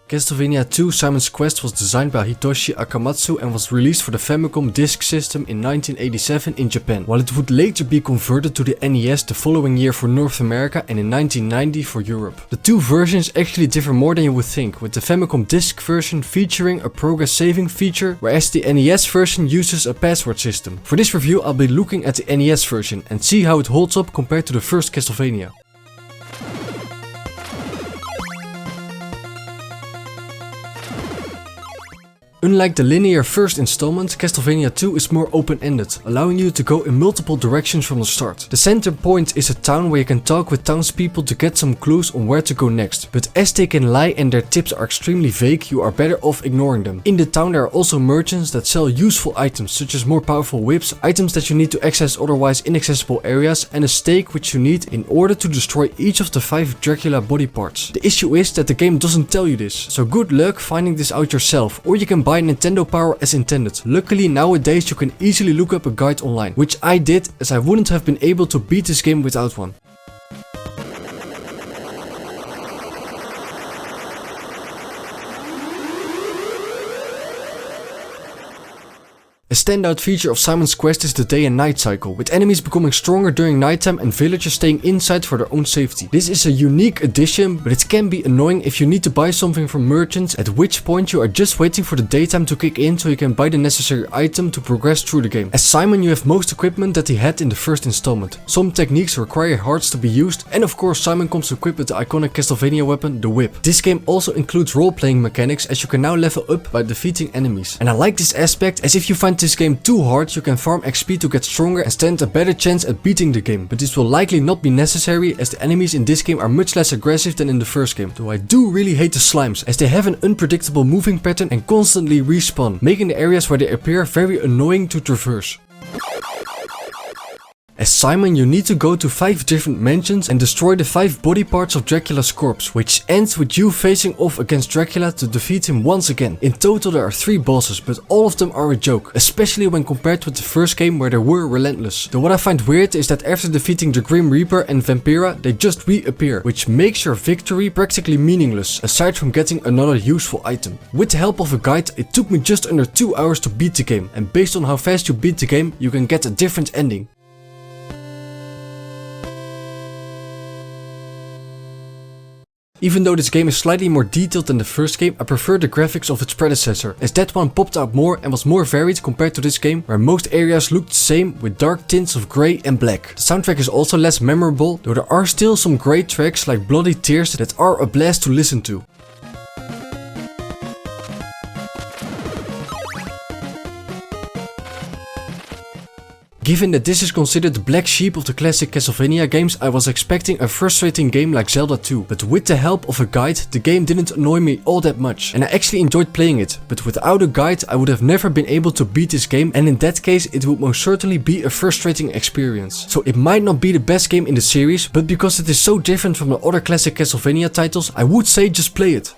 Castlevania 2 Simon's Quest was designed by Hitoshi Akamatsu and was released for the Famicom Disk System in 1987 in Japan, while it would later be converted to the NES the following year for North America and in 1990 for Europe. The two versions actually differ more than you would think, with the Famicom Disk version featuring a progress saving feature, whereas the NES version uses a password system. For this review I'll be looking at the NES version and see how it holds up compared to the first Castlevania. Unlike the linear first installment, Castlevania 2 is more open-ended, allowing you to go in multiple directions from the start. The center point is a town where you can talk with townspeople to get some clues on where to go next, but as they can lie and their tips are extremely vague, you are better off ignoring them. In the town there are also merchants that sell useful items such as more powerful whips, items that you need to access otherwise inaccessible areas, and a stake which you need in order to destroy each of the 5 Dracula body parts. The issue is that the game doesn't tell you this, so good luck finding this out yourself, or you can buy Nintendo Power as intended. Luckily nowadays you can easily look up a guide online, which I did as I wouldn't have been able to beat this game without one. A standout feature of Simon's Quest is the day and night cycle, with enemies becoming stronger during nighttime and villagers staying inside for their own safety. This is a unique addition, but it can be annoying if you need to buy something from merchants, at which point you are just waiting for the daytime to kick in so you can buy the necessary item to progress through the game. As Simon you have most equipment that he had in the first installment. Some techniques require hearts to be used, and of course Simon comes equipped with the iconic Castlevania weapon, the whip. This game also includes role-playing mechanics, as you can now level up by defeating enemies. And I like this aspect, as if you find this game too hard, you can farm XP to get stronger and stand a better chance at beating the game, but this will likely not be necessary as the enemies in this game are much less aggressive than in the first game. Though I do really hate the slimes, as they have an unpredictable moving pattern and constantly respawn, making the areas where they appear very annoying to traverse. As Simon you need to go to 5 different mansions and destroy the 5 body parts of Dracula's corpse, which ends with you facing off against Dracula to defeat him once again. In total there are 3 bosses, but all of them are a joke, especially when compared with the first game where they were relentless. Though what I find weird is that after defeating the Grim Reaper and Vampira they just reappear, which makes your victory practically meaningless, aside from getting another useful item. With the help of a guide it took me just under 2 hours to beat the game, and based on how fast you beat the game you can get a different ending. Even though this game is slightly more detailed than the first game, I prefer the graphics of its predecessor, as that one popped out more and was more varied compared to this game, where most areas looked the same with dark tints of grey and black. The soundtrack is also less memorable, though there are still some great tracks like Bloody Tears that are a blast to listen to. Given that this is considered the black sheep of the classic Castlevania games, I was expecting a frustrating game like Zelda 2, but with the help of a guide, the game didn't annoy me all that much, and I actually enjoyed playing it, but without a guide I would have never been able to beat this game, and in that case it would most certainly be a frustrating experience. So it might not be the best game in the series, but because it is so different from the other classic Castlevania titles, I would say just play it.